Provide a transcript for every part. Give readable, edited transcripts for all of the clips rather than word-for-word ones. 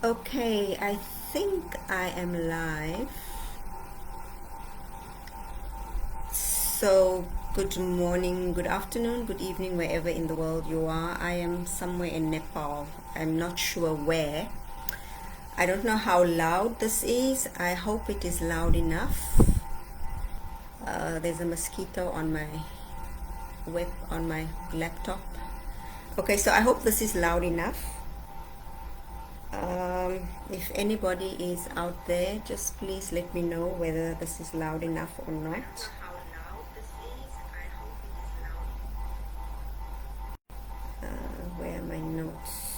Okay, I think I am live. So, good morning, good afternoon, good evening, wherever in the world you are. I am somewhere in Nepal. I'm not sure where. I don't know how loud this is. I hope it is loud enough. There's a mosquito on my laptop. Okay, so I hope this is loud enough. If anybody is out there, just please let me know whether this is loud enough or not. Where are my notes?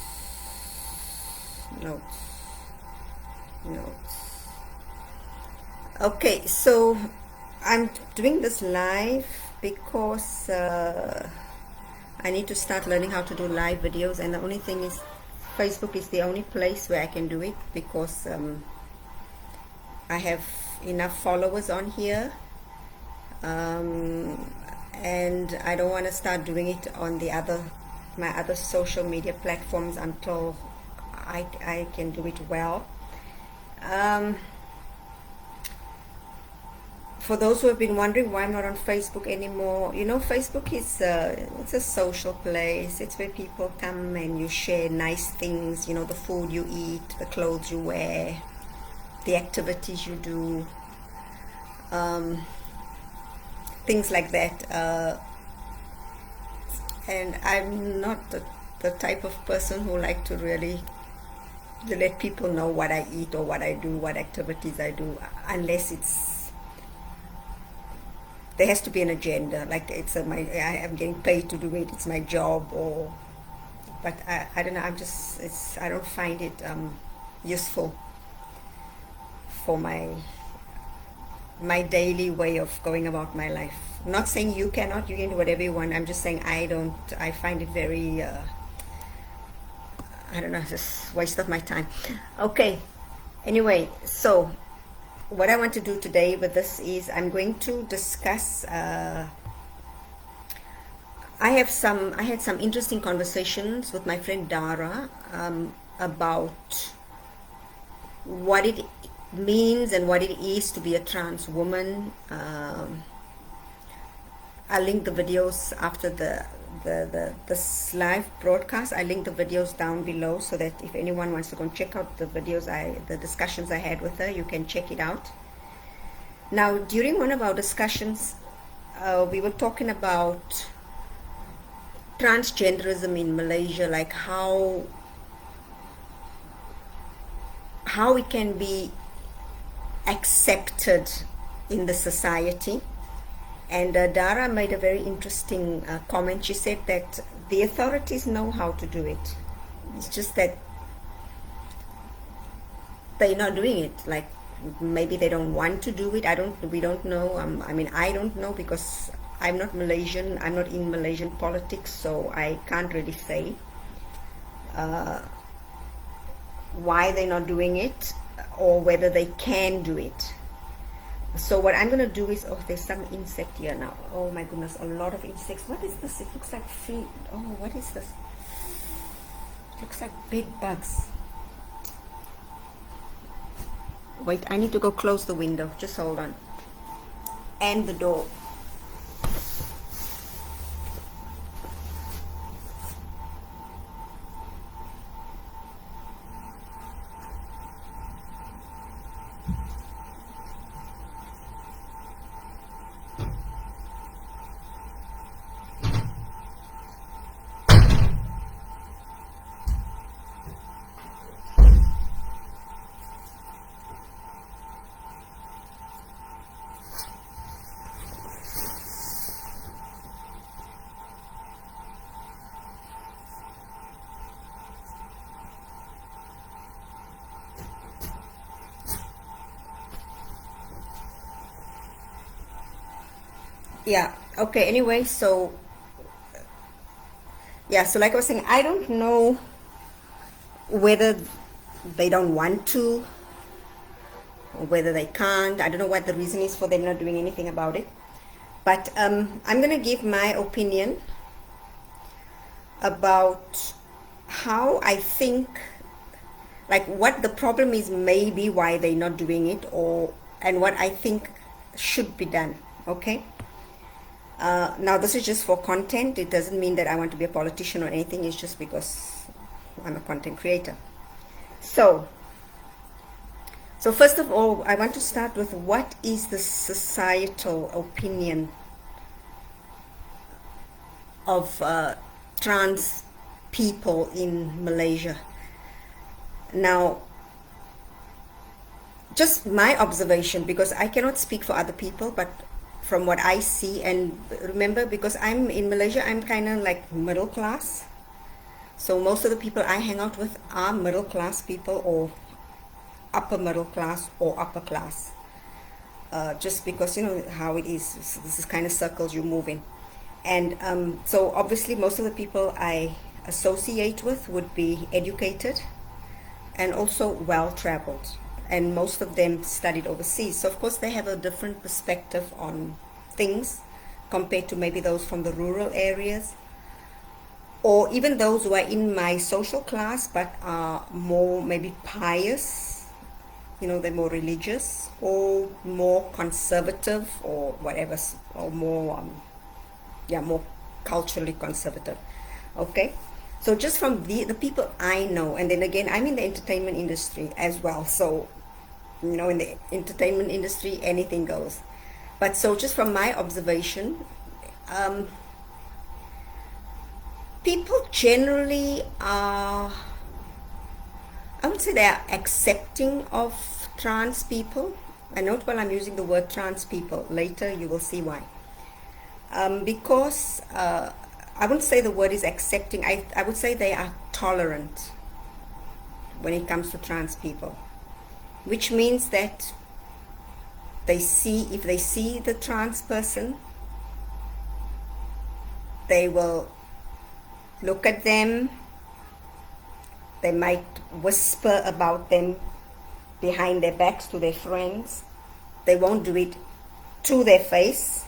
Notes. Okay, so I'm doing this live because I need to start learning how to do live videos, and the only thing is Facebook is the only place where I can do it because I have enough followers on here, and I don't want to start doing it on my other social media platforms until I can do it well. For those who have been wondering why I'm not on Facebook anymore, Facebook is it's a social place. It's where people come and you share nice things, the food you eat, the clothes you wear, the activities you do, things like that. And I'm not the type of person who like to really let people know what I eat or what I do, what activities I do, unless there has to be an agenda, like I am getting paid to do it, it's my job, but I don't know, I don't find it useful for my daily way of going about my life. I'm not saying you can do whatever you want. I'm just saying I find it very I don't know, just waste of my time. Okay, anyway, so what I want to do today with this is I'm going to discuss I had some interesting conversations with my friend Dara about what it means and what it is to be a trans woman. I'll link the videos after this live broadcast. I link the videos down below so that if anyone wants to go and check out the videos, the discussions I had with her, you can check it out. Now, during one of our discussions, we were talking about transgenderism in Malaysia, like how it can be accepted in the society. And Dara made a very interesting comment. She said that the authorities know how to do it. It's just that they're not doing it. Like, maybe they don't want to do it. We don't know. I don't know because I'm not Malaysian. I'm not in Malaysian politics, so I can't really say why they're not doing it or whether they can do it. So what I'm going to do is, there's some insect here now. Oh my goodness, a lot of insects. What is this? It looks like Flea. Oh, what is this? It looks like big bugs. Wait, I need to go close the window. Just hold on. And the door. Yeah, okay, anyway, so like I was saying, I don't know whether they don't want to or whether they can't. I don't know what the reason is for them not doing anything about it, but I'm going to give my opinion about how I think like what the problem is, maybe why they're not doing it, and what I think should be done. Okay. Now this is just for content. It doesn't mean that I want to be a politician or anything. It's just because I'm a content creator. So first of all, I want to start with what is the societal opinion of trans people in Malaysia. Now, just my observation, because I cannot speak for other people, but from what I see, and remember, because I'm in Malaysia, I'm kind of like middle class. So most of the people I hang out with are middle class people, or upper middle class, or upper class. Just because, you know, how it is. This is kind of circles you move in. And so obviously most of the people I associate with would be educated and also well-traveled. And most of them studied overseas. So of course they have a different perspective on things compared to maybe those from the rural areas, or even those who are in my social class but are more maybe pious, you know, they're more religious or more conservative or whatever, or more more culturally conservative. Okay, so just from the people I know, and then again, I'm in the entertainment industry as well, so you know, in the entertainment industry anything goes. But so just from my observation, people generally are, I would say, they are accepting of trans people. I note while I'm using the word trans people, later you will see why. Because I wouldn't say the word is accepting, I would say they are tolerant when it comes to trans people, which means that they see, if they see the trans person, they will look at them, they might whisper about them behind their backs to their friends. They won't do it to their face.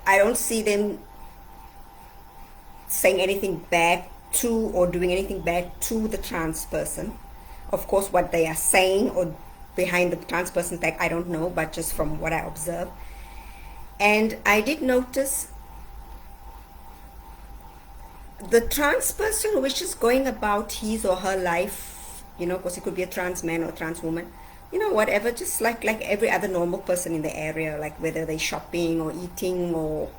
I don't see them saying anything bad to or doing anything bad to the trans person. Of course, what they are saying or behind the trans person's back, I don't know, but just from what I observe. And I did notice the trans person which is going about his or her life, you know, because it could be a trans man or a trans woman, you know, whatever, just like every other normal person in the area, like whether they're shopping or eating or,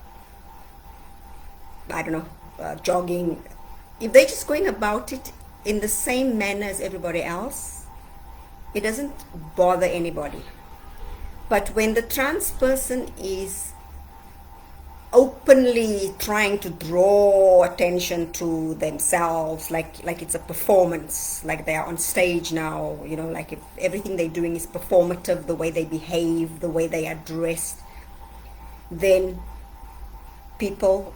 I don't know, jogging. If they're just going about it in the same manner as everybody else, it doesn't bother anybody. But when the trans person is openly trying to draw attention to themselves, like it's a performance, like they are on stage now, you know, like if everything they're doing is performative, the way they behave, the way they are dressed, then people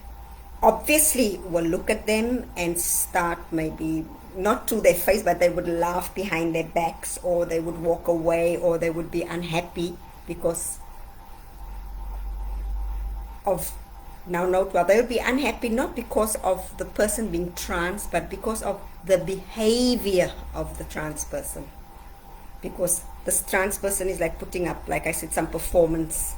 obviously will look at them and start, maybe not to their face, but they would laugh behind their backs, or they would walk away, or they would be unhappy because of, now note, well, they'll be unhappy not because of the person being trans, but because of the behavior of the trans person. Because this trans person is like putting up, like I said, some performance,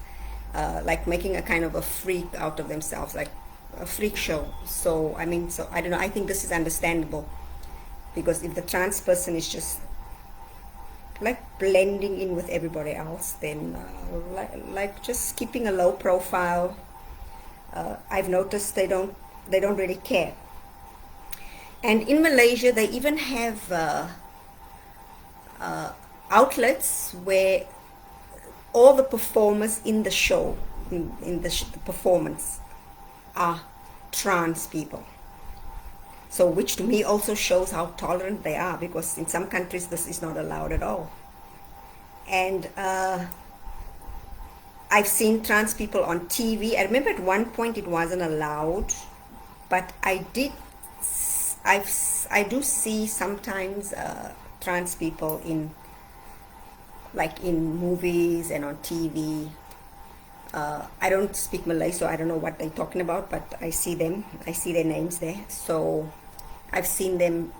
like making a kind of a freak out of themselves, like a freak show. So I mean, so I don't know, I think this is understandable, because if the trans person is just like blending in with everybody else, then like just keeping a low profile, I've noticed they don't really care. And in Malaysia, they even have outlets where all the performers in the show, in the performance, are trans people. So which to me also shows how tolerant they are, because in some countries this is not allowed at all. And I've seen trans people on TV. I remember at one point it wasn't allowed, but I do see sometimes trans people in, like in movies and on TV. I don't speak Malay, so I don't know what they're talking about, but I see them, I see their names there. So I've seen them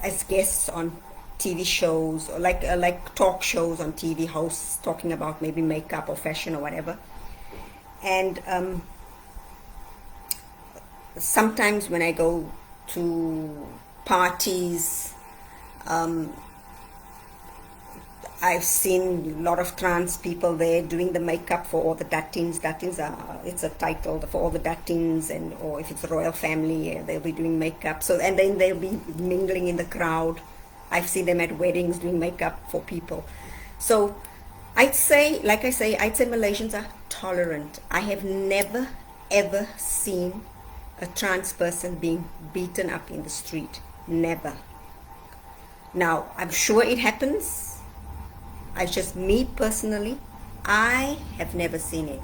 as guests on TV shows, or like talk shows on TV, hosts talking about maybe makeup or fashion or whatever. And sometimes when I go to parties, I've seen a lot of trans people there doing the makeup for all the datins. Datins are, it's a title for all the datins, and or if it's a royal family, they'll be doing makeup. So, and then they'll be mingling in the crowd. I've seen them at weddings doing makeup for people. So I'd say, like I say, I'd say Malaysians are tolerant. I have never ever seen a trans person being beaten up in the street. Never. Now, I'm sure it happens. I just, me personally, I have never seen it.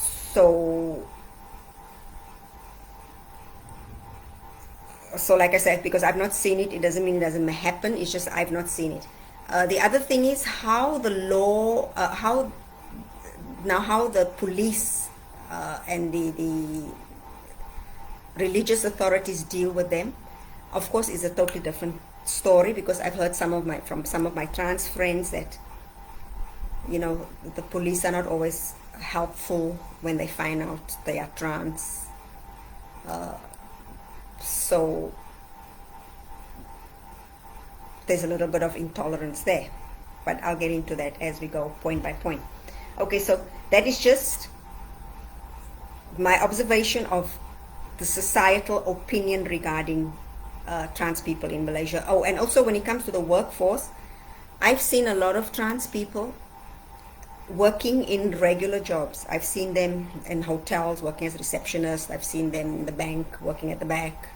So like I said, because I've not seen it, it doesn't mean it doesn't happen. It's just I've not seen it. The other thing is how the law, how the police and the religious authorities deal with them, of course, is a totally different story, because I've heard from some of my trans friends that, you know, the police are not always helpful when they find out they are trans. So there's a little bit of intolerance there, but I'll get into that as we go point by point. Okay, so that is just my observation of the societal opinion regarding trans people in Malaysia. Oh, and also when it comes to the workforce, I've seen a lot of trans people working in regular jobs. I've seen them in hotels working as receptionists. I've seen them in the bank working at the back.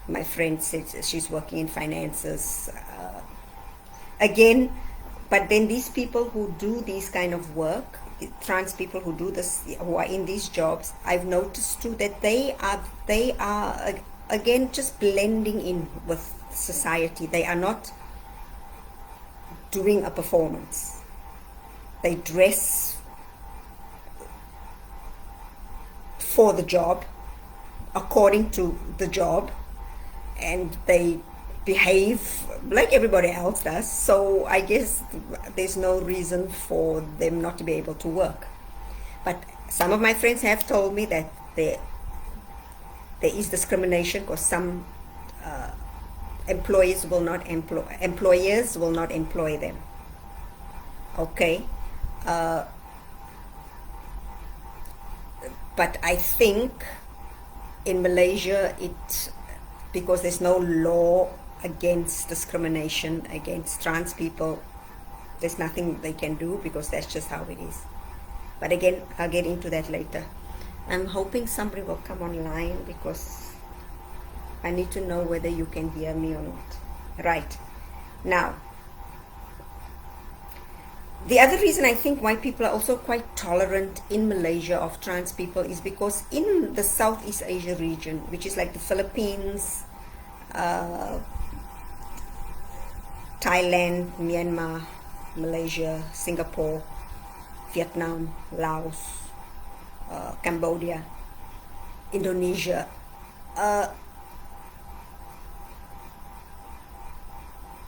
My friend says she's working in finances. Again, but then these people who do these kind of work, trans people who do this, who are in these jobs, I've noticed too that they are again just blending in with society. They are not doing a performance. They dress for the job, according to the job, and they behave like everybody else does. So I guess there's no reason for them not to be able to work. But some of my friends have told me that there is discrimination, because some employers will not employ them. Okay. But I think in Malaysia, because there's no law against discrimination against trans people, there's nothing they can do, because that's just how it is. But again, I'll get into that later. I'm hoping somebody will come online, because I need to know whether you can hear me or not. Right. Now, the other reason I think why people are also quite tolerant in Malaysia of trans people is because in the Southeast Asia region, which is like the Philippines, Thailand, Myanmar, Malaysia, Singapore, Vietnam, Laos, Cambodia, Indonesia,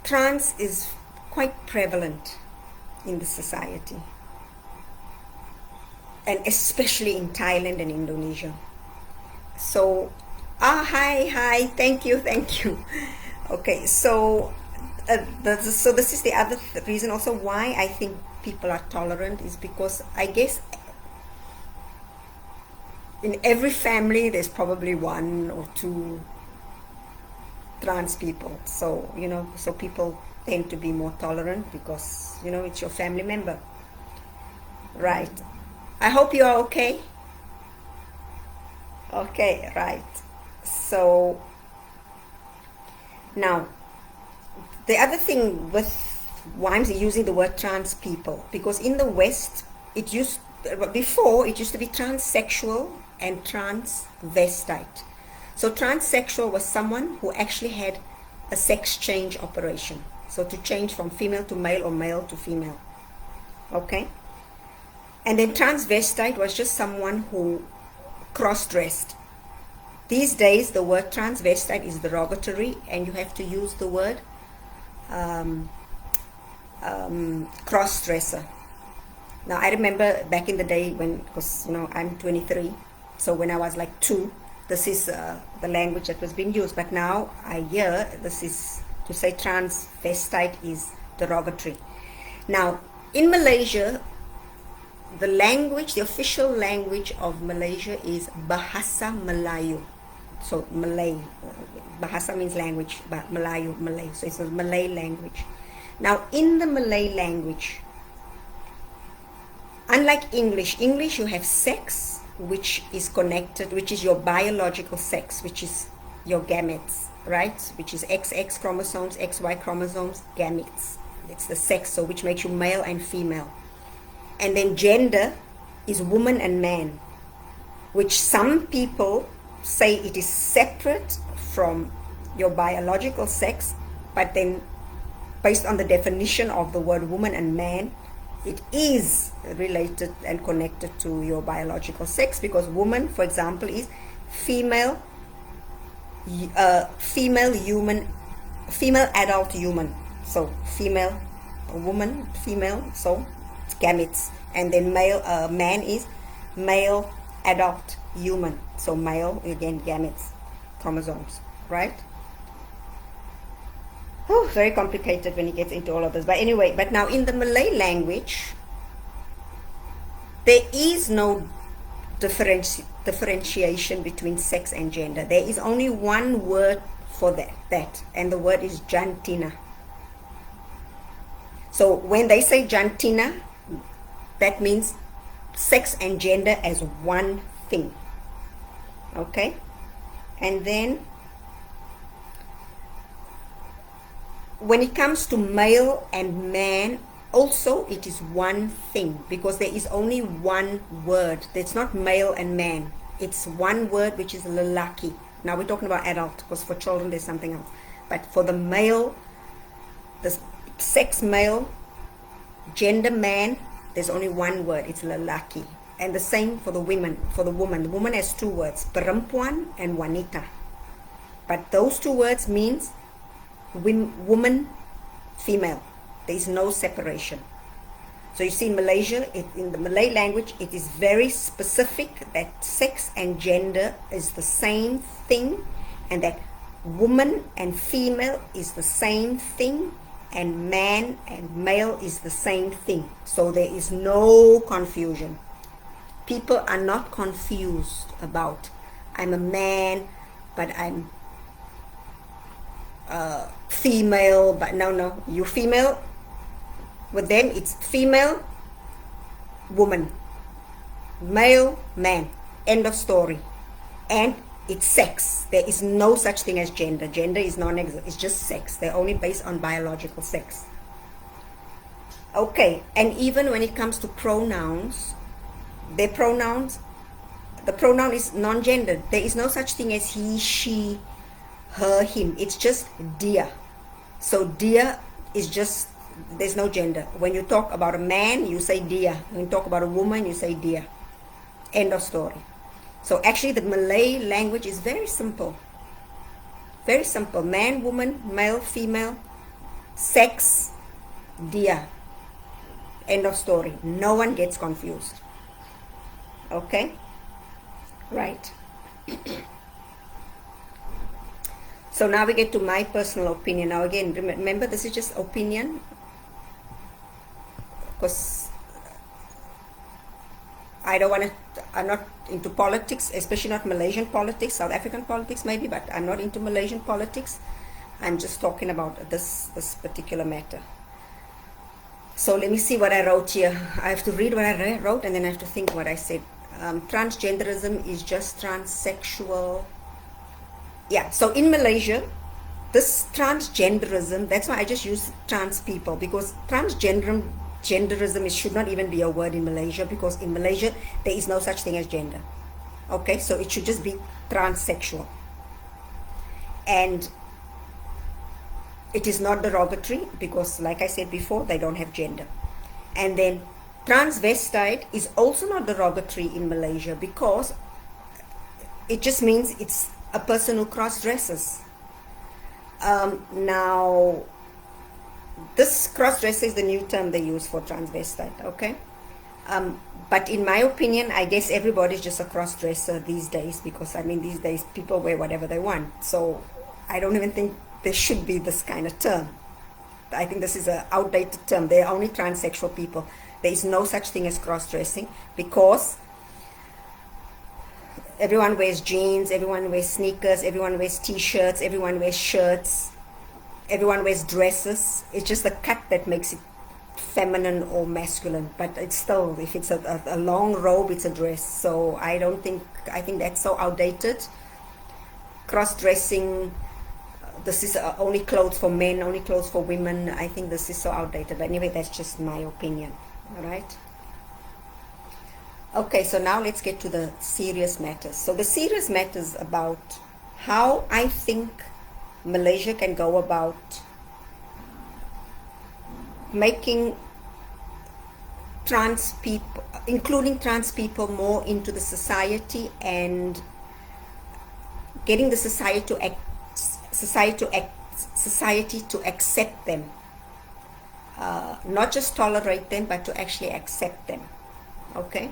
trans is quite prevalent in the society, and especially in Thailand and Indonesia. So, hi, thank you. Okay, so so this is the other reason also why I think people are tolerant, is because I guess in every family there's probably one or two trans people. So, you know, so people tend to be more tolerant because, you know, it's your family member. Right. I hope you are okay. Okay, right. So now the other thing with why I'm using the word trans people, because in the West before it used to be transsexual and transvestite. So transsexual was someone who actually had a sex change operation, so to change from female to male or male to female. Okay, And then transvestite was just someone who cross-dressed. These days, the word transvestite is derogatory, and you have to use the word cross-dresser. Now, I remember back in the day when, because, you know, I'm 23, so when I was like 2, this is the language that was being used. But now I hear this is, to say transvestite is derogatory. Now, in Malaysia, the language, the official language of Malaysia is Bahasa Melayu. So Malay, Bahasa means language, but Melayu, Malay. So it's a Malay language. Now, in the Malay language, unlike English, you have sex, which is connected, which is your biological sex, which is your gametes, right? Which is XX chromosomes, XY chromosomes, gametes. It's the sex, so which makes you male and female. And then gender is woman and man, which some people say it is separate from your biological sex, but then based on the definition of the word woman and man, it is related and connected to your biological sex, because woman, for example, is female adult human. So female, a woman, female, so it's gametes. And then man is male adult human. So male, again, gametes, chromosomes, right? Oh, very complicated when it gets into all of this. But anyway, but now in the Malay language, there is no differentiation between sex and gender. There is only one word for that, and the word is jantina. So when they say jantina, that means sex and gender as one thing. Okay? And then when it comes to male and man, also it is one thing, because there is only one word. It's not male and man. It's one word, which is lelaki. Now we're talking about adult, because for children there's something else. But for the male, the sex male, gender man, there's only one word. It's lelaki. And the same for the women. For the woman, the woman has two words, perempuan and wanita. But those two words means woman, female. There is no separation. So you see, in Malaysia, in the Malay language, it is very specific that sex and gender is the same thing, and that woman and female is the same thing, and man and male is the same thing. So there is no confusion. People are not confused about, I'm a man, but I'm female, but no, you female. With them, it's female, woman, male, man. End of story. And it's sex. There is no such thing as gender. Gender is non-existent. It's just sex. They're only based on biological sex. Okay, and even when it comes to pronouns, the pronoun is non-gendered. There is no such thing as he, she, her, him. It's just dia. So dia is just, there's no gender. When you talk about a man, you say dia. When you talk about a woman, you say dia. End of story. So actually the Malay language is very simple. Very simple. Man, woman, male, female, sex, dia. End of story. No one gets confused. Okay? Right. So now we get to my personal opinion. Now again, remember, this is just opinion, because I don't want to, I'm not into politics, especially not Malaysian politics, South African politics maybe, but I'm not into Malaysian politics. I'm just talking about this particular matter. So let me see what I wrote here. I have to read what I wrote, and then I have to think what I said. Transgenderism is just transsexual. Yeah, so in Malaysia, this transgenderism, that's why I just use trans people, because transgenderism should not even be a word in Malaysia, because in Malaysia there is no such thing as gender. Okay, so it should just be transsexual. And it is not derogatory, because like I said before, they don't have gender. And then Transvestite is also not derogatory in Malaysia because it just means it's a person who cross-dresses. Now, this cross-dresser is the new term they use for transvestite, okay? But in my opinion, I guess everybody's just a cross-dresser these days because, I mean, these days people wear whatever they want. So I don't even think there should be this kind of term. I think this is an outdated term. They are only transsexual people. There is no such thing as cross-dressing because everyone wears jeans, everyone wears sneakers, everyone wears t-shirts, everyone wears shirts, everyone wears dresses. It's just the cut that makes it feminine or masculine, but it's still, if it's a long robe, it's a dress. So I think that's so outdated. Cross-dressing, this is only clothes for men, only clothes for women. I think this is so outdated, but anyway, that's just my opinion. All right. Okay, so now let's get to the serious matters. So the serious matters about how I think Malaysia can go about making trans people, including trans people, more into the society and getting the society to accept them, not just tolerate them, but to actually accept them. Okay.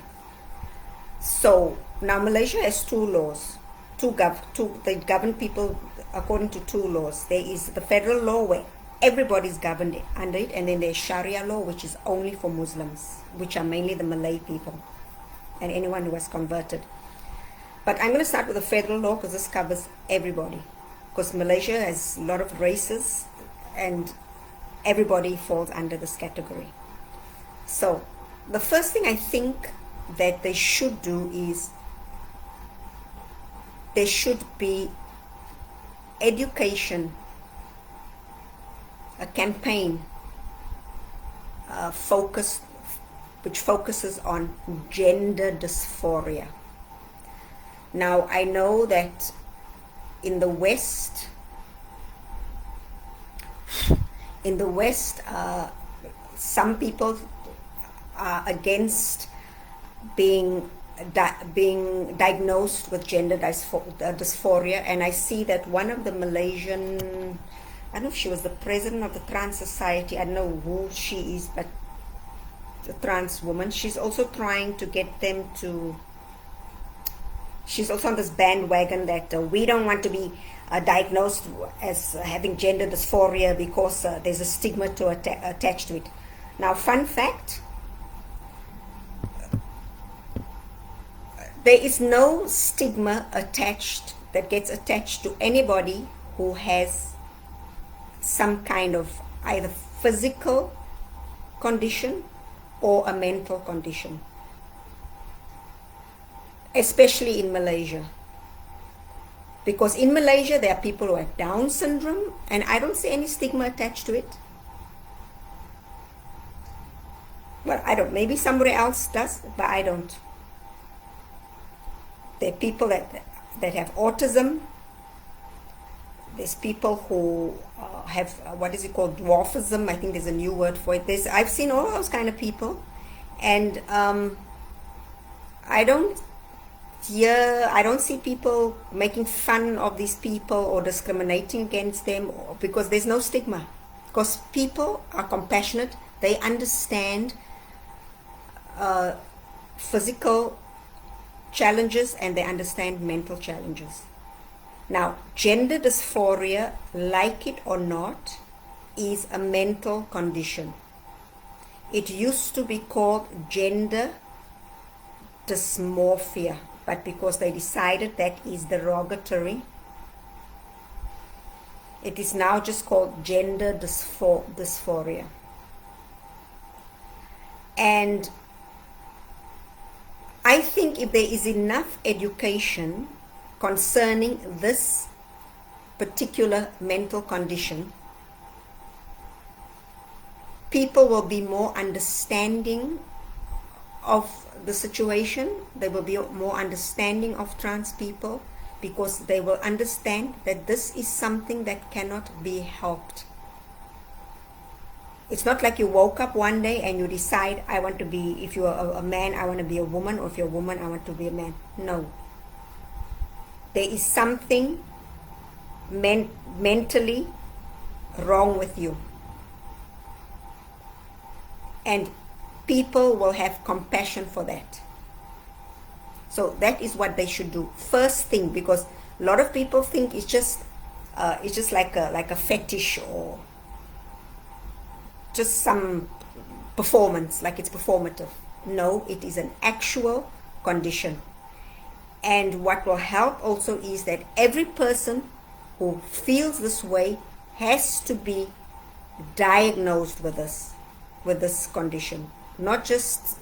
So now Malaysia has two laws. They govern people according to two laws. There is the federal law where everybody's governed under it, and then there's Sharia law, which is only for Muslims, which are mainly the Malay people and anyone who has converted. But I'm going to start with the federal law because this covers everybody, because Malaysia has a lot of races and everybody falls under this category. So the first thing I think that they should do is there should be education, a campaign which focuses on gender dysphoria. Now I know that in the West, some people are against being diagnosed with gender dysphoria, and I see that one of the Malaysian, I don't know if she was the president of the Trans Society, I don't know who she is, but the trans woman, she's also trying to get them to, she's also on this bandwagon that we don't want to be diagnosed as having gender dysphoria because there's a stigma to attached to it. Now, fun fact, there is no stigma that gets attached to anybody who has some kind of either physical condition or a mental condition, especially in Malaysia. Because in Malaysia there are people who have Down syndrome and I don't see any stigma attached to it. Well, I don't, maybe somebody else does, but I don't. There are people that have autism. There's people who have, what is it called, dwarfism. I think there's a new word for it. I've seen all those kind of people. And I don't see people making fun of these people or discriminating against them because there's no stigma. Because people are compassionate. They understand physical challenges and they understand mental challenges. Now, gender dysphoria, like it or not, is a mental condition. It used to be called gender dysmorphia, but because they decided that is derogatory, it is now just called gender dysphoria. And I think if there is enough education concerning this particular mental condition, people will be more understanding of the situation. They will be more understanding of trans people because they will understand that this is something that cannot be helped. It's not like you woke up one day and you decide, I want to be, if you're a man, I want to be a woman, or if you're a woman, I want to be a man. No. There is something mentally wrong with you. And people will have compassion for that. So that is what they should do. First thing, because a lot of people think it's just like a fetish, or just some performance, like it's performative. No, it is an actual condition. And what will help also is that every person who feels this way has to be diagnosed with this condition. Not just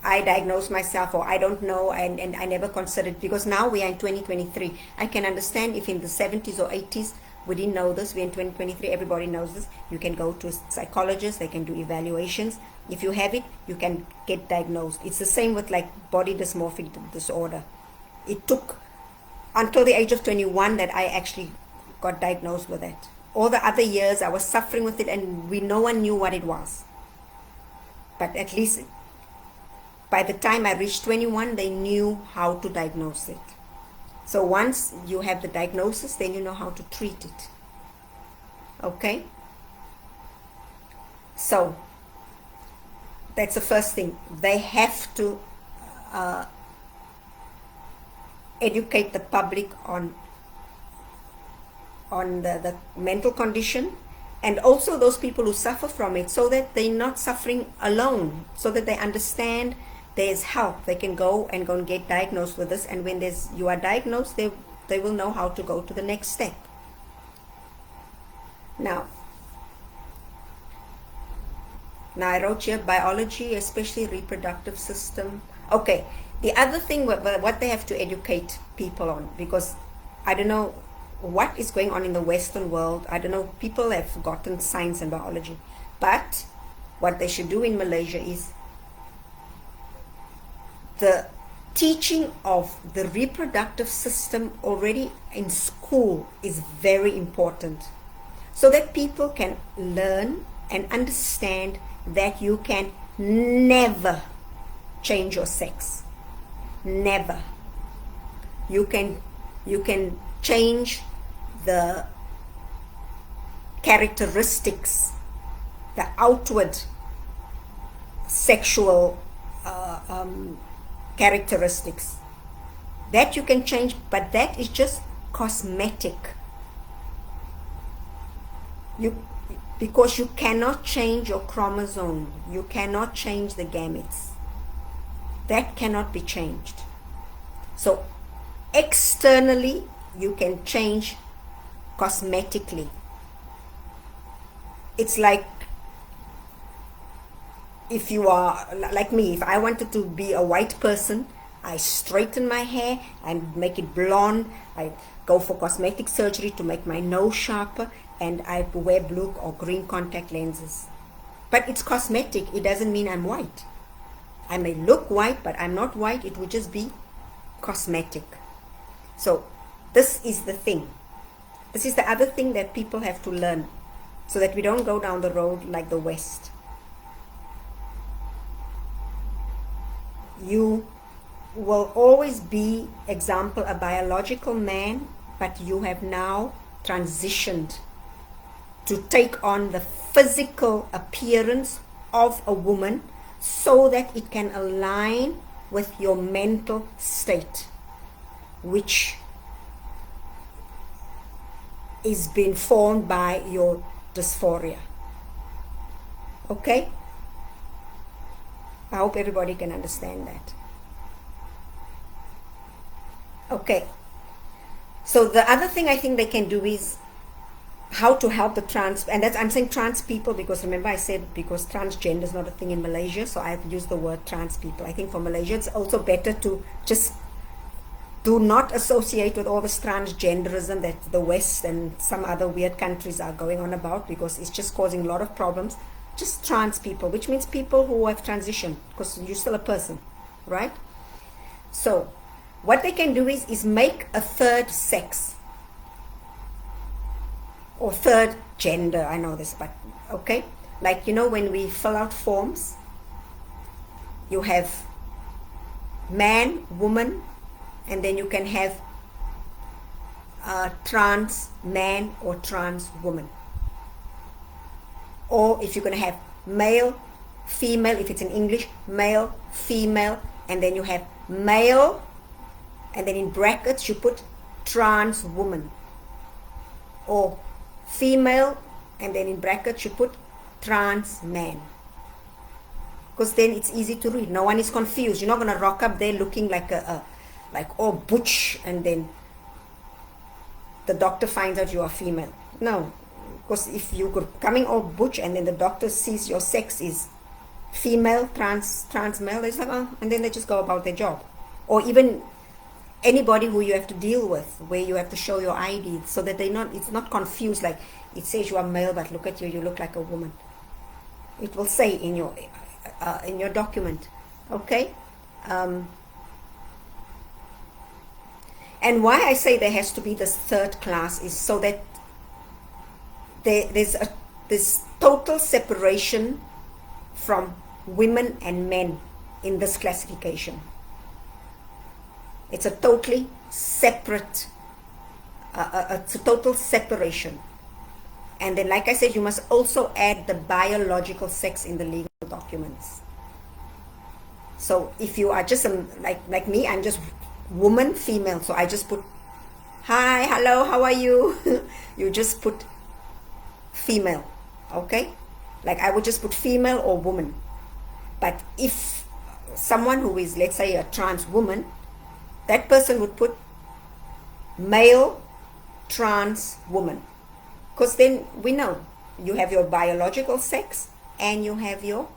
I diagnose myself, or I don't know, and I never considered, because now we are in 2023. I can understand if in the 70s or 80s we didn't know this. We're in 2023, everybody knows this. You can go to a psychologist, they can do evaluations. If you have it, you can get diagnosed. It's the same with like body dysmorphic disorder. It took until the age of 21 that I actually got diagnosed with it. All the other years I was suffering with it, and no one knew what it was. But at least by the time I reached 21, they knew how to diagnose it. So once you have the diagnosis, then you know how to treat it. Okay? So that's the first thing. They have to educate the public on the mental condition, and also those people who suffer from it, so that they're not suffering alone, so that they understand there's help. They can go and get diagnosed with this, and when you are diagnosed, they will know how to go to the next step. Now I wrote here biology, especially reproductive system. Okay, the other thing what they have to educate people on, because I don't know what is going on in the Western world. I don't know, people have forgotten science and biology, but what they should do in Malaysia is the teaching of the reproductive system already in school is very important, so that people can learn and understand that you can never change your sex. Never. You can change the characteristics, the outward sexual characteristics. That you can change, but that is just cosmetic. Because you cannot change your chromosome, you cannot change the gametes. That cannot be changed. So externally you can change cosmetically. It's like if you are like me, if I wanted to be a white person, I straighten my hair and make it blonde. I go for cosmetic surgery to make my nose sharper, and I wear blue or green contact lenses. But it's cosmetic. It doesn't mean I'm white. I may look white, but I'm not white. It would just be cosmetic. So this is the thing. This is the other thing that people have to learn, so that we don't go down the road like the West. You will always be, example, a biological man, but you have now transitioned to take on the physical appearance of a woman, so that it can align with your mental state, which is being formed by your dysphoria. Okay? I hope everybody can understand that. Okay. So the other thing I think they can do is how to help the trans, and that's, I'm saying trans people because remember I said because transgender is not a thing in Malaysia, so I've used the word trans people. I think for Malaysia it's also better to just do not associate with all this transgenderism that the West and some other weird countries are going on about, because it's just causing a lot of problems. Just trans people, which means people who have transitioned, because you're still a person, right? So what they can do is make a third sex or third gender. I know this, but okay. Like, you know, when we fill out forms, you have man, woman, and then you can have trans man or trans woman. Or if you're going to have male, female, if it's in English, male, female, and then you have male, and then in brackets you put trans woman. Or female, and then in brackets you put trans man. Because then it's easy to read. No one is confused. You're not going to rock up there looking like oh, butch, and then the doctor finds out you are female. No, because if you're coming all butch and then the doctor sees your sex is female, trans male, it's like, oh, and then they just go about their job. Or even anybody who you have to deal with, where you have to show your ID, so that it's not confused, like it says you are male, but look at you, you look like a woman. It will say in your document, okay? And why I say there has to be this third class is so that there's this total separation from women and men in this classification. It's a totally separate, it's a total separation. And then, like I said, you must also add the biological sex in the legal documents. So if you are just like me, I'm just woman, female, so I just put hi, hello, how are you? You just put female, okay? Like I would just put female or woman. But if someone who is, let's say, a trans woman, that person would put male trans woman, because then we know you have your biological sex and you have your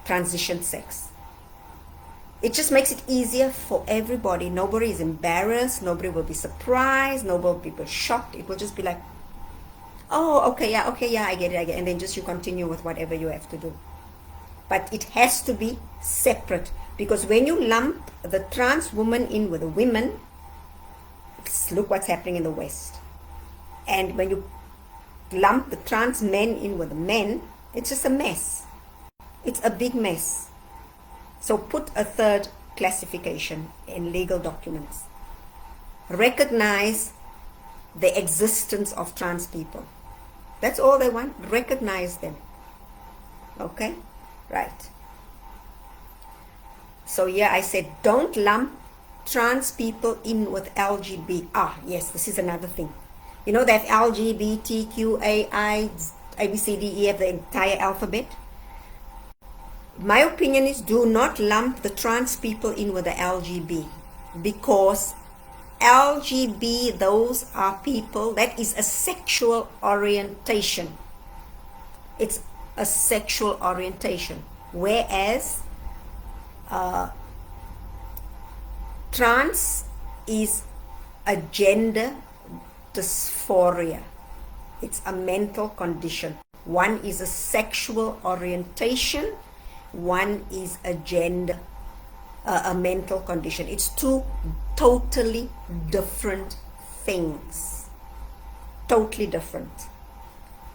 transition sex. It just makes it easier for everybody. Nobody is embarrassed. Nobody will be surprised. Nobody will be shocked. It will just be like, oh, okay, yeah, I get it. And then just you continue with whatever you have to do. But it has to be separate, because when you lump the trans woman in with the women, look what's happening in the West. And when you lump the trans men in with the men, it's just a mess. It's a big mess. So put a third classification in legal documents. Recognize the existence of trans people. That's all they want. Recognize them. Okay? Right. So yeah, I said don't lump trans people in with LGBT. Yes, this is another thing. You know, they have LGBTQAI, ABCDE, the entire alphabet. My opinion is do not lump the trans people in with the LGB, because LGB, those are people, that is a sexual orientation. It's a sexual orientation. Whereas trans is a gender dysphoria. It's a mental condition. One is a sexual orientation, one is a gender, a mental condition. It's two totally different things. Totally different.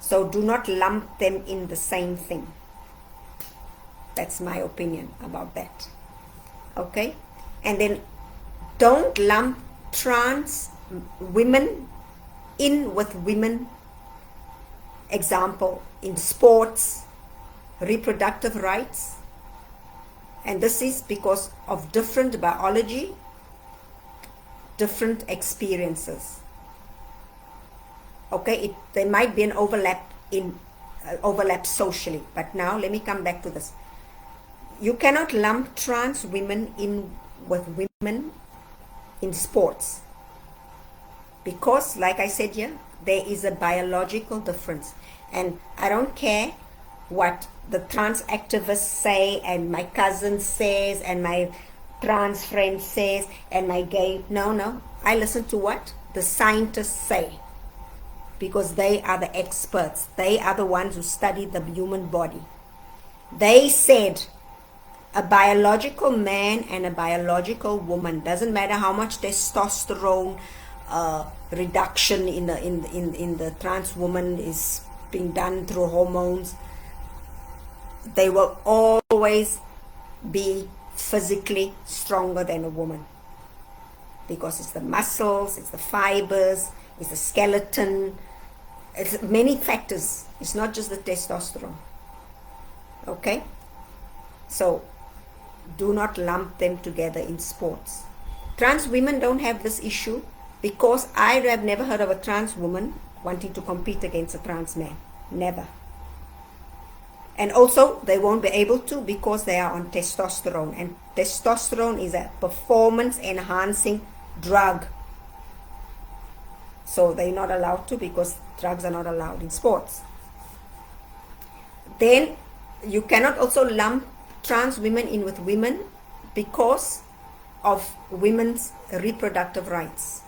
So do not lump them in the same thing. That's my opinion about that. Okay? And then don't lump trans women in with women. Example, in sports, reproductive rights. And this is because of different biology, different experiences. Okay, there might be an overlap socially, but now let me come back to this. You cannot lump trans women in with women in sports, because like I said here, there is a biological difference. And I don't care what the trans activists say, and my cousin says, and my trans friend says, and my gay, no, I listen to what the scientists say, because they are the experts. They are the ones who study the human body. They said a biological man and a biological woman, doesn't matter how much testosterone reduction in the trans woman is being done through hormones, they will always be physically stronger than a woman, because it's the muscles, it's the fibers, it's the skeleton, it's many factors. It's not just the testosterone. Okay? So do not lump them together in sports. Trans women don't have this issue, because I have never heard of a trans woman wanting to compete against a trans man. Never. And also, they won't be able to, because they are on testosterone. And testosterone is a performance-enhancing drug. So they're not allowed to, because drugs are not allowed in sports. Then you cannot also lump trans women in with women, because of women's reproductive rights.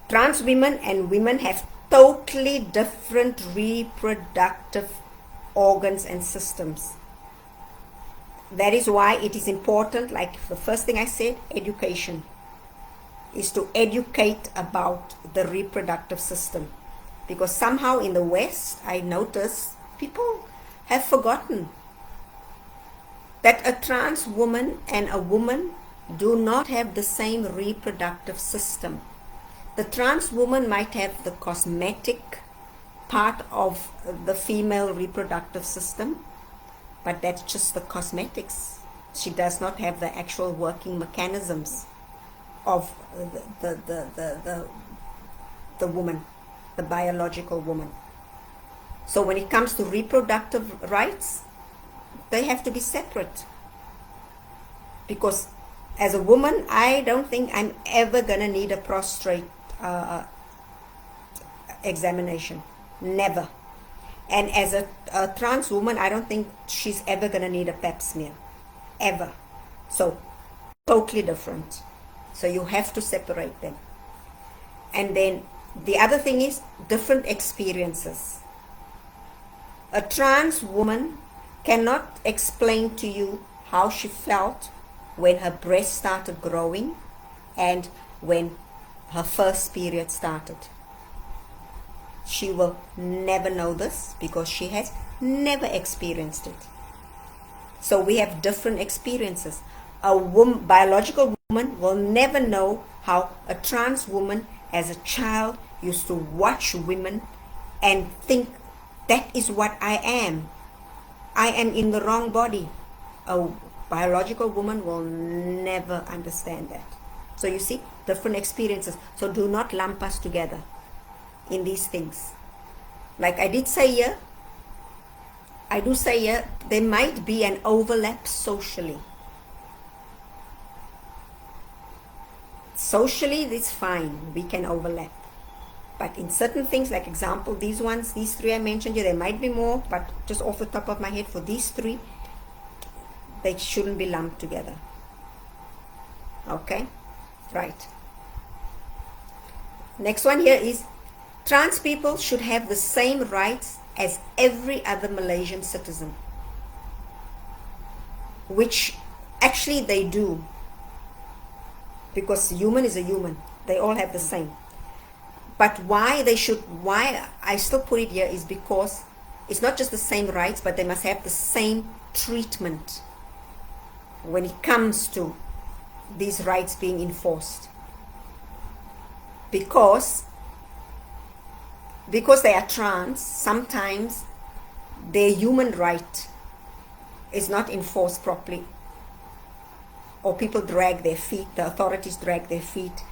Trans women and women have totally different reproductive organs and systems. That is why it is important, like the first thing I said, education, is to educate about the reproductive system. Because somehow in the West, I notice people have forgotten that a trans woman and a woman do not have the same reproductive system. The trans woman might have the cosmetic part of the female reproductive system, but that's just the cosmetics. She does not have the actual working mechanisms of the woman, the biological woman. So when it comes to reproductive rights, they have to be separate. Because as a woman, I don't think I'm ever gonna need a prostate examination. Never. And as a trans woman, I don't think she's ever gonna need a pap smear. Ever. So totally different. So you have to separate them. And then the other thing is different experiences. A trans woman cannot explain to you how she felt when her breast started growing and when her first period started. She will never know this, because she has never experienced it. So we have different experiences. A biological woman will never know how a trans woman as a child used to watch women and think, that is what I am. I am in the wrong body. A biological woman will never understand that. So you see, different experiences. So do not lump us together in these things. Like I do say here, there might be an overlap socially. Socially, it's fine, we can overlap. But in certain things, like example, these three I mentioned here, there might be more, but just off the top of my head, for these three, they shouldn't be lumped together. Okay? Right. Next one here is, trans people should have the same rights as every other Malaysian citizen. Which actually they do. Because human is a human. They all have the same. But why I still put it here is because it's not just the same rights, but they must have the same treatment when it comes to these rights being enforced. Because they are trans, sometimes their human right is not enforced properly. Or people drag their feet, the authorities drag their feet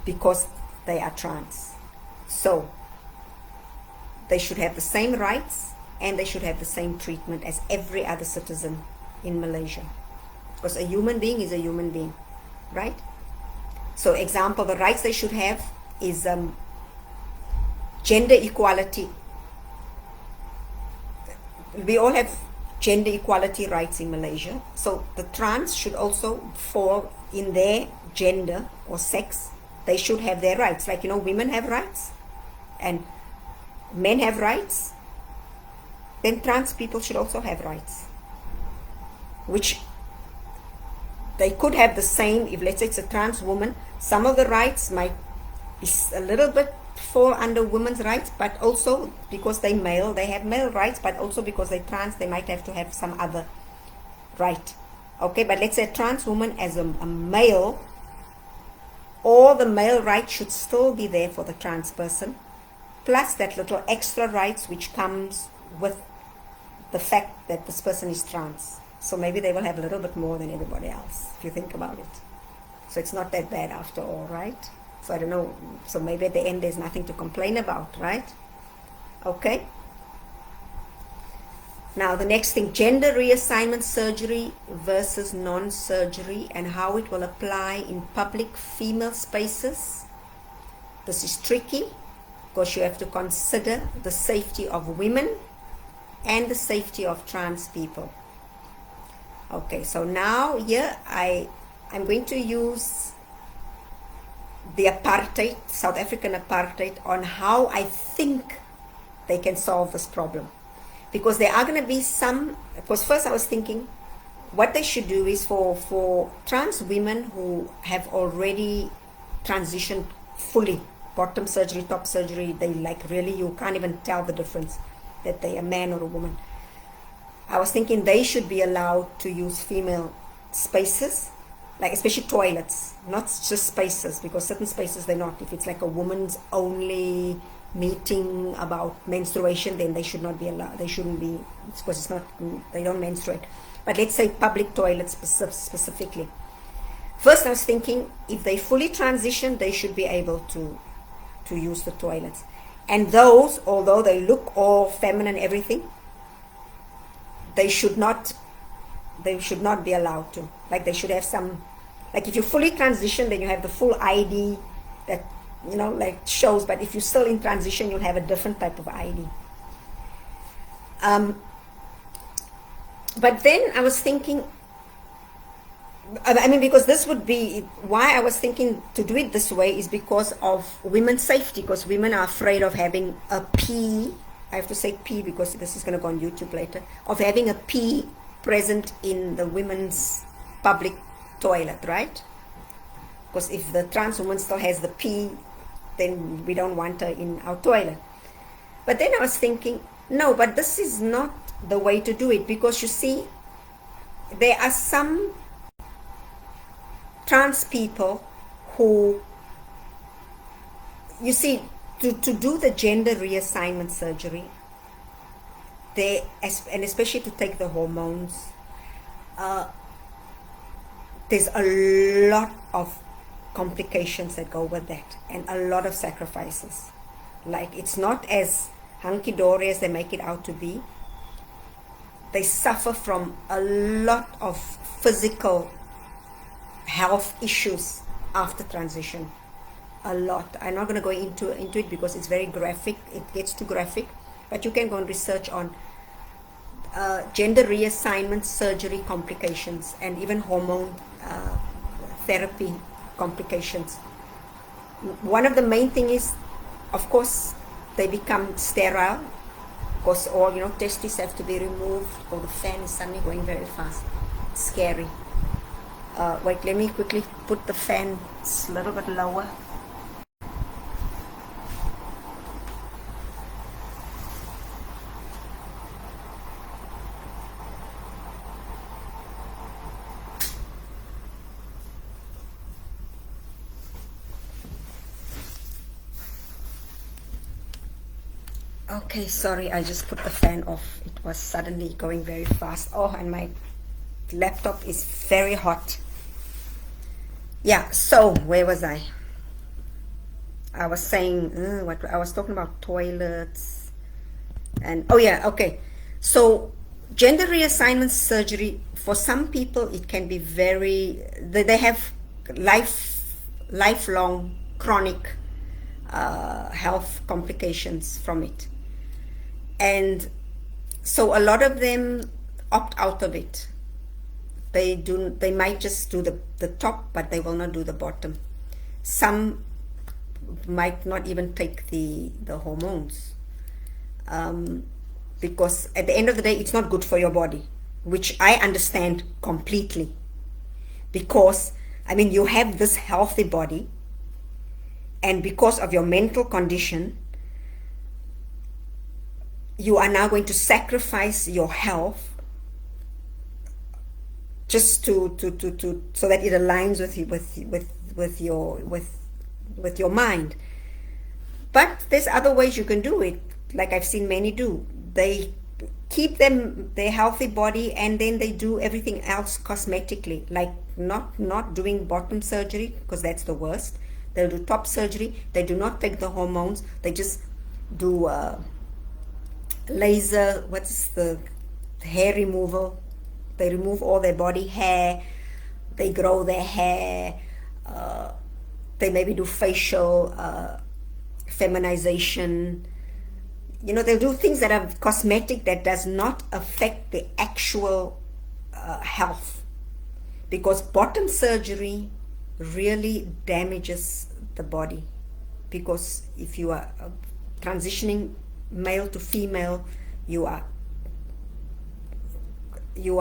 because they are trans. So they should have the same rights and they should have the same treatment as every other citizen in Malaysia. Because a human being is a human being, right? So example, the rights they should have is gender equality. We all have gender equality rights in Malaysia. So the trans should also fall in their gender or sex. They should have their rights. Like, women have rights and men have rights. Then trans people should also have rights. Which they could have the same, if let's say it's a trans woman, some of the rights might be a little bit fall under women's rights, but also because they're male, they have male rights, but also because they're trans, they might have to have some other right. Okay, but let's say a trans woman as a male, all the male rights should still be there for the trans person, plus that little extra rights which comes with the fact that this person is trans. So maybe they will have a little bit more than everybody else, if you think about it. So it's not that bad after all, right? So I don't know, so maybe at the end there's nothing to complain about, right? Okay. Now the next thing, gender reassignment surgery versus non-surgery and how it will apply in public female spaces. This is tricky because you have to consider the safety of women and the safety of trans people. Okay, so now here I'm going to use the apartheid, South African apartheid, on how I think they can solve this problem. Because there are going to be some, because first I was thinking what they should do is for trans women who have already transitioned fully, bottom surgery, top surgery, they like really, you can't even tell the difference that they're a man or a woman. I was thinking they should be allowed to use female spaces, like especially toilets, not just spaces, because certain spaces they're not. If it's like a woman's only meeting about menstruation, then they should not be allowed. They shouldn't be, because it's not, they don't menstruate. But let's say public toilets specifically. First I was thinking if they fully transition, they should be able to use the toilets. And those, although they look all feminine, everything, they should not be allowed to. Like they should have some, like if you fully transition, then you have the full ID that, you know, like shows, but if you're still in transition, you'll have a different type of ID. But then I was thinking, I mean, because this would be, why I was thinking to do it this way is because of women's safety, because women are afraid of having a pee, I have to say pee because this is going to go on YouTube later, of having a pee present in the women's public toilet, right? Because if the trans woman still has the pee, then we don't want her in our toilet. But then I was thinking, no, but this is not the way to do it, because you see, there are some trans people who, you see, to do the gender reassignment surgery, and especially to take the hormones, there's a lot of complications that go with that, and a lot of sacrifices. Like, it's not as hunky-dory as they make it out to be. They suffer from a lot of physical health issues after transition. A lot. I'm not going to go into it because it's very graphic. It gets too graphic, but you can go and research on gender reassignment surgery complications and even hormone therapy complications. One of the main thing is, of course, they become sterile, because all, you know, testes have to be removed. Oh, the fan is suddenly going very fast. It's scary. Wait, let me quickly put the fan a little bit lower. Okay, sorry, I just put the fan off. It was suddenly going very fast. Oh, and my laptop is very hot. Yeah, so where was I? I was saying, what I was talking about, toilets. And, oh yeah, okay. So, gender reassignment surgery, for some people, it can be very, they have lifelong chronic health complications from it. And so a lot of them opt out of it. They might just do the top, but they will not do the bottom. Some might not even take the hormones, because at the end of the day, it's not good for your body, which I understand completely. Because, I mean, you have this healthy body, and because of your mental condition, you are now going to sacrifice your health just to so that it aligns with your mind. But there's other ways you can do it, like I've seen many do. They keep their healthy body, and then they do everything else cosmetically, like not doing bottom surgery, because that's the worst. They'll do top surgery. They do not take the hormones. They just do laser, what's the hair removal. They remove all their body hair. They grow their hair. They maybe do facial feminization. You know, they'll do things that are cosmetic that does not affect the actual health, because bottom surgery really damages the body. Because if you are transitioning male to female, you are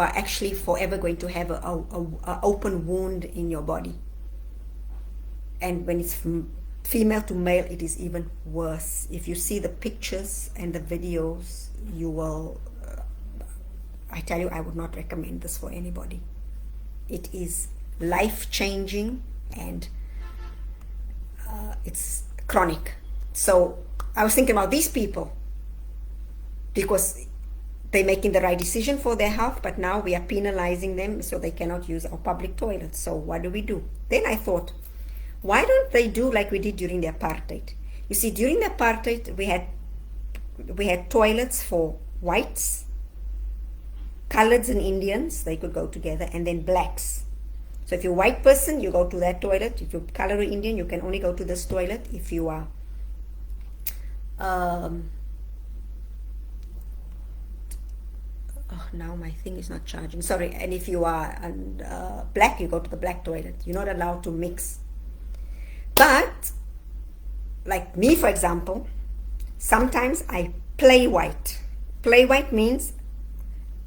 actually forever going to have a open wound in your body. And when it's from female to male, it is even worse. If you see the pictures and the videos, you will, I tell you, I would not recommend this for anybody. It is life-changing, and it's chronic. So I was thinking about these people, because they're making the right decision for their health, but now we are penalizing them so they cannot use our public toilets. So what do? Then I thought, why don't they do like we did during the apartheid? You see, during the apartheid, we had toilets for whites, coloreds and Indians, they could go together, and then blacks. So if you're a white person, you go to that toilet. If you're color or Indian, you can only go to this toilet. If you are now my thing is not charging, sorry. And if you are black, you go to the black toilet. You're not allowed to mix. But like me, for example, sometimes I play white. Play white means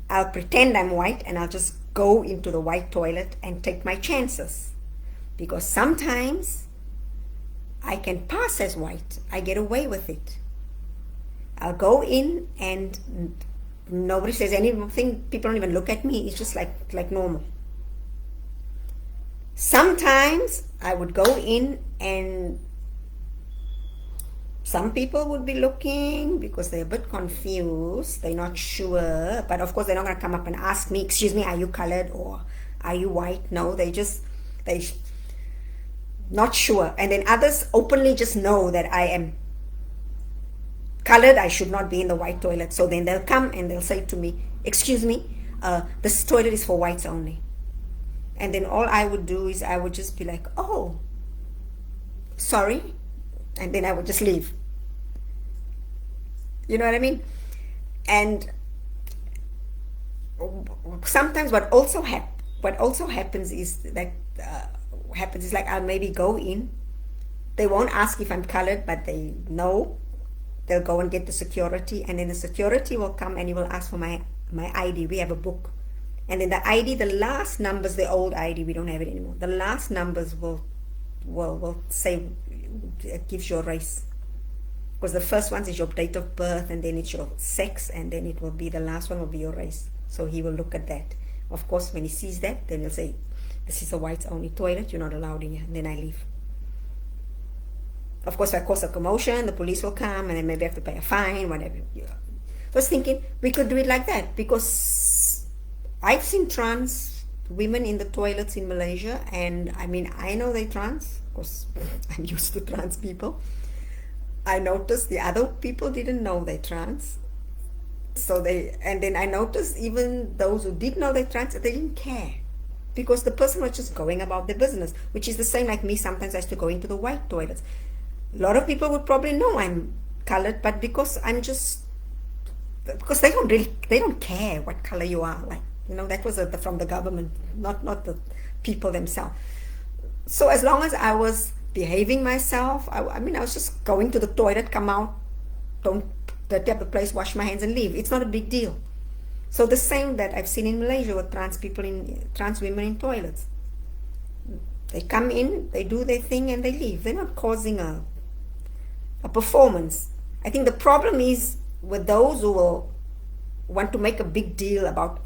I'll pretend I'm white, and I'll just go into the white toilet and take my chances, because sometimes I can pass as white. I get away with it. I'll go in and nobody says anything. People don't even look at me. It's just like normal. Sometimes I would go in, and some people would be looking because they're a bit confused. They're not sure. But of course, they're not going to come up and ask me, excuse me, are you colored or are you white? No, they're not sure. And then others openly just know that I am colored. I should not be in the white toilet. So then they'll come and they'll say to me, excuse me, this toilet is for whites only. And then all I would do is I would just be like, oh, sorry. And then I would just leave. You know what I mean? And sometimes what also happens is that like I'll maybe go in. They won't ask if I'm colored, but they know. They'll go and get the security, and then the security will come and he will ask for my ID. We have a book. And then the ID, the last numbers, the old ID, we don't have it anymore. The last numbers will say, it gives your race. Because the first one is your date of birth, and then it's your sex, and then it will be, the last one will be your race. So he will look at that. Of course, when he sees that, then he'll say, this is a whites only toilet, you're not allowed in here. And then I leave. Of course, if I cause a commotion, the police will come, and then maybe I have to pay a fine, whatever. So I was thinking we could do it like that, because I've seen trans women in the toilets in Malaysia, and I mean, I know they're trans, because I'm used to trans people. I noticed the other people didn't know they're trans. And then I noticed even those who did know they're trans, they didn't care, because the person was just going about their business, which is the same like me. Sometimes I used to go into the white toilets. A lot of people would probably know I'm colored, but because they don't care what color you are. Like, you know, that was from the government, not the people themselves. So as long as I was behaving myself, I mean, I was just going to the toilet, come out, don't dirty up the place, wash my hands and leave. It's not a big deal. So the same that I've seen in Malaysia with trans women in toilets. They come in, they do their thing, and they leave. They're not causing a performance. I think the problem is with those who will want to make a big deal about,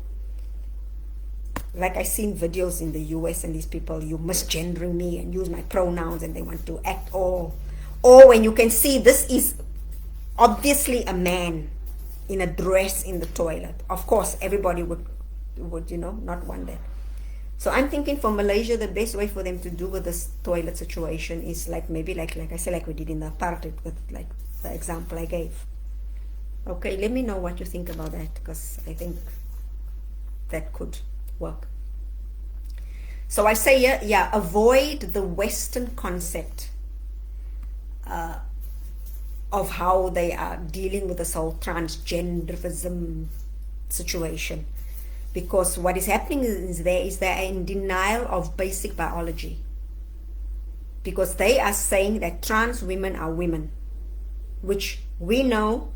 like I seen videos in the US, and these people, you misgendering me and use my pronouns, and they want to act all, or when you can see this is obviously a man in a dress in the toilet. Of course, everybody would not want that. So I'm thinking for Malaysia, the best way for them to do with this toilet situation is maybe like I said, like we did in the apartheid with like the example I gave. Okay, let me know what you think about that, because I think that could work. So I say, yeah, avoid the Western concept of how they are dealing with this whole transgenderism situation. Because what is happening is they are in denial of basic biology. Because they are saying that trans women are women, which we know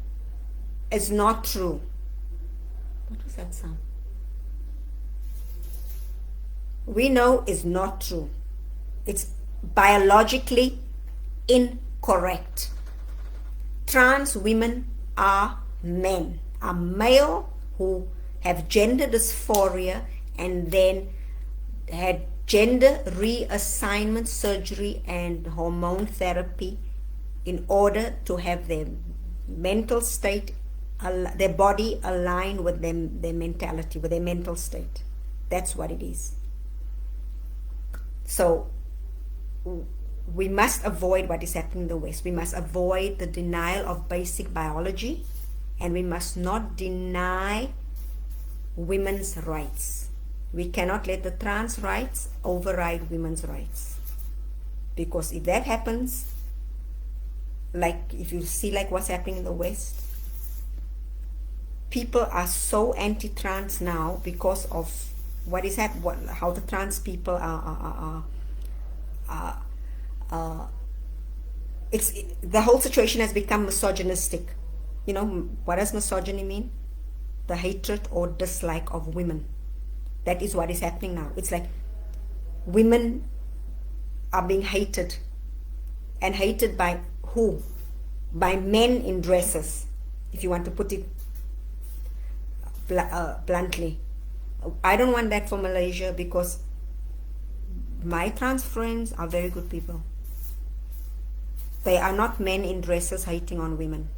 is not true. What was that sound? We know is not true. It's biologically incorrect. Trans women are men, are male who have gender dysphoria and then had gender reassignment surgery and hormone therapy in order to have their mental state, their body align with their mentality, with their mental state. That's what it is. So we must avoid what is happening in the West. We must avoid the denial of basic biology, and we must not deny women's rights. We cannot let the trans rights override women's rights, because if that happens, like if you see like what's happening in the West, people are so anti-trans now because of what is happening, how the trans people the whole situation has become misogynistic. You know, what does misogyny mean? The hatred or dislike of women. That is what is happening now. It's like women are being hated. And hated by who? By men in dresses, if you want to put it bluntly. I don't want that for Malaysia, because my trans friends are very good people. They are not men in dresses hating on women.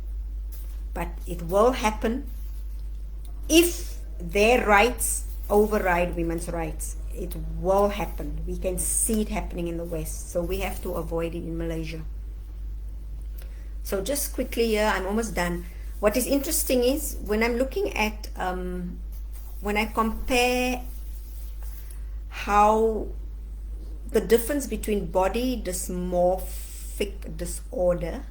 But it will happen if their rights override women's rights. It will happen. We can see it happening in the West. So we have to avoid it in Malaysia. So just quickly here, I'm almost done. What is interesting is when I'm looking at, when I compare how the difference between body dysmorphic disorder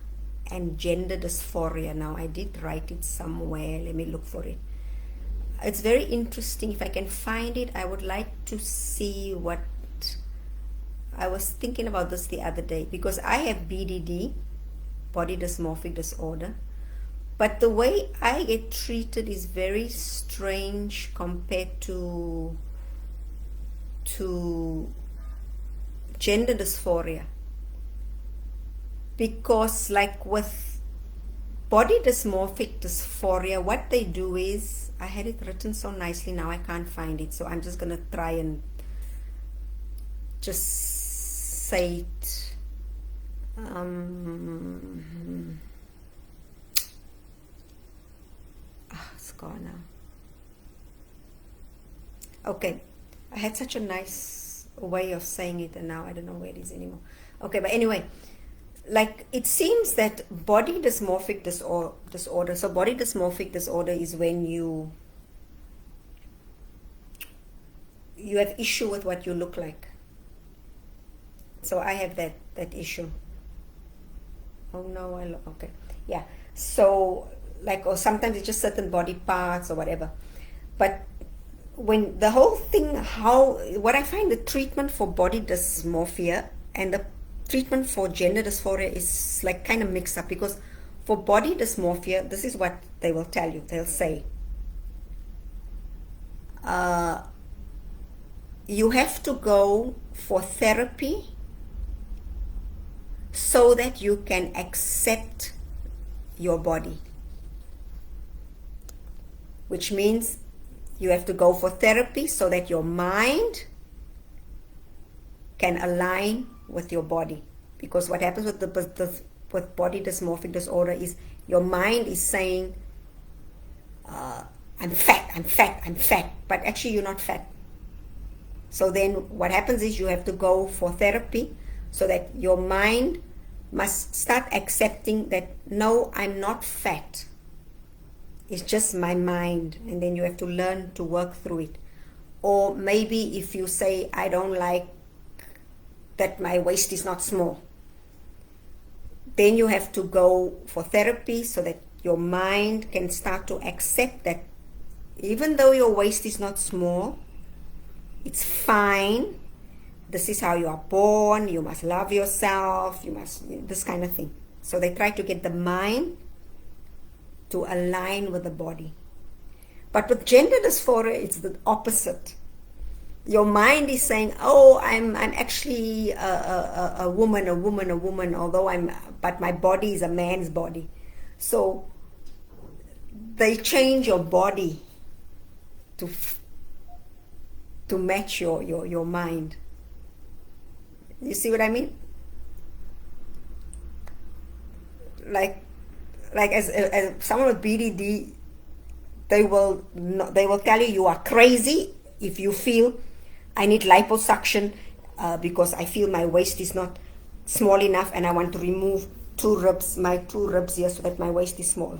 and gender dysphoria. Now I did write it somewhere. Let me look for it. It's very interesting. If I can find it, I would like to see what I was thinking about this the other day, because I have BDD, body dysmorphic disorder, but the way I get treated is very strange compared to gender dysphoria. Because like with body dysmorphic dysphoria, what they do is, I had it written so nicely, now I can't find it, so I'm just going to try and just say it. It's gone now. Okay, I had such a nice way of saying it, and now I don't know where it is anymore. Okay, but anyway, like it seems that body dysmorphic disorder, so body dysmorphic disorder is when you have issue with what you look like. So I have that issue. Oh no, okay, yeah. So like, or sometimes it's just certain body parts or whatever. But when the whole thing, what I find the treatment for body dysmorphia and the treatment for gender dysphoria is like kind of mixed up, because for body dysmorphia, this is what they will tell you. They'll say, you have to go for therapy so that you can accept your body, which means you have to go for therapy so that your mind can align with your body. Because what happens with body dysmorphic disorder is your mind is saying, I'm fat, I'm fat, I'm fat, but actually you're not fat. So then what happens is you have to go for therapy so that your mind must start accepting that, no, I'm not fat. It's just my mind. And then you have to learn to work through it. Or maybe if you say, I don't like that my waist is not small, then you have to go for therapy so that your mind can start to accept that even though your waist is not small, it's fine. This is how you are born. You must love yourself. You must, this kind of thing. So they try to get the mind to align with the body. But with gender dysphoria, it's the opposite. Your mind is saying, oh, I'm actually a woman, although but my body is a man's body. So they change your body to match your mind. You see what I mean? Like as someone with BDD, they will tell you are crazy if you feel I need liposuction because I feel my waist is not small enough and I want to remove my two ribs here so that my waist is small.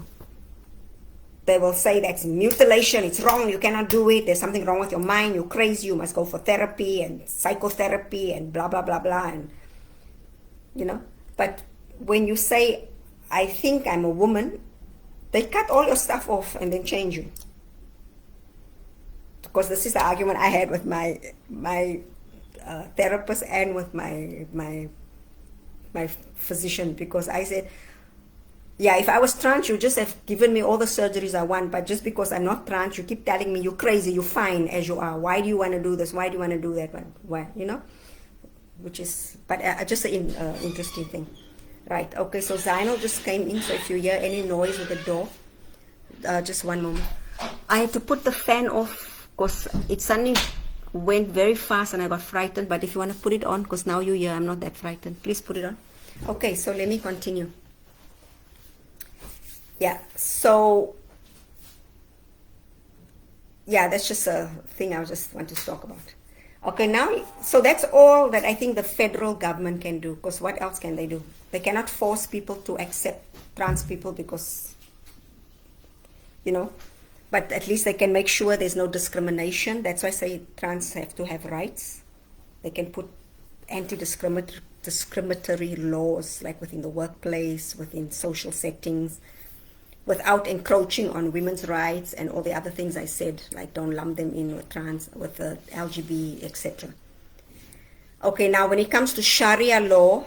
They will say that's mutilation, it's wrong, you cannot do it, there's something wrong with your mind, you're crazy, you must go for therapy and psychotherapy and blah, blah, blah, blah, and, you know. But when you say, I think I'm a woman, they cut all your stuff off and then change you. Because this is the argument I had with my therapist and with my physician, because I said, yeah, if I was trans, you just have given me all the surgeries I want, but just because I'm not trans, you keep telling me you're crazy, you're fine as you are. Why do you want to do this? Why do you want to do that? Why, you know? Which is, but just an interesting thing. Right, okay, so Zainal just came in, so if you hear any noise with the door, just one moment. I had to put the fan off because it suddenly went very fast and I got frightened, but if you want to put it on, because now you're here, I'm not that frightened, please put it on. Okay, so let me continue. Yeah, so, yeah, that's just a thing I just want to talk about. Okay, now, so that's all that I think the federal government can do, because what else can they do? They cannot force people to accept trans people because, you know, but at least they can make sure there's no discrimination. That's why I say trans have to have rights. They can put anti-discriminatory laws, like within the workplace, within social settings, without encroaching on women's rights and all the other things I said, like don't lump them in with trans, with the LGBT, etc. Okay, now when it comes to Sharia law,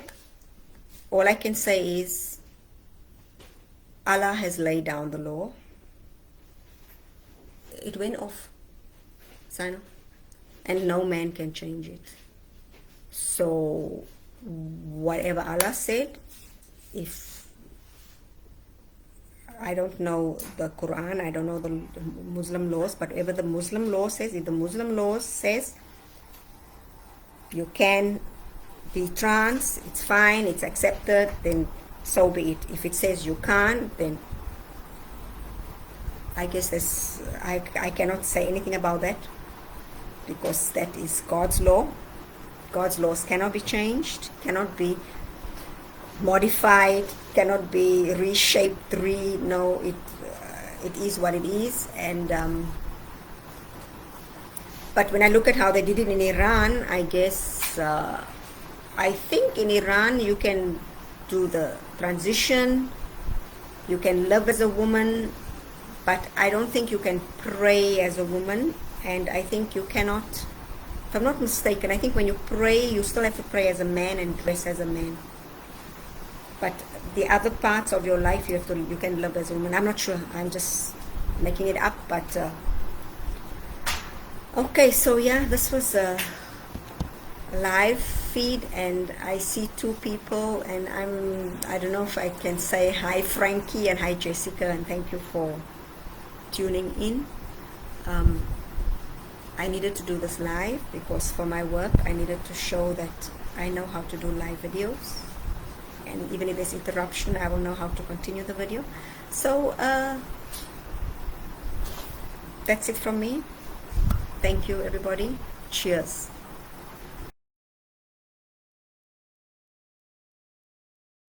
all I can say is Allah has laid down the law. It went off, Sino, and no man can change it. So whatever Allah said, if I don't know the Quran, I don't know the Muslim laws, but whatever the Muslim law says, if the Muslim law says you can be trans, it's fine, it's accepted, then so be it. If it says you can't, then I guess this, I cannot say anything about that, because that is God's law. God's laws cannot be changed, cannot be modified, cannot be reshaped. No, it is what it is. And but when I look at how they did it in Iran, I guess I think in Iran you can do the transition, you can live as a woman, but I don't think you can pray as a woman. And I think you cannot, if I'm not mistaken, I think when you pray you still have to pray as a man and dress as a man. But the other parts of your life you can live as a woman. I'm not sure, I'm just making it up, but Okay, so yeah, this was a live feed, and I see two people, and I don't know if I can say hi Frankie and hi Jessica, and thank you for tuning in. I needed to do this live because for my work I needed to show that I know how to do live videos, and even if there's interruption I will know how to continue the video. So that's it from me. Thank you everybody. Cheers.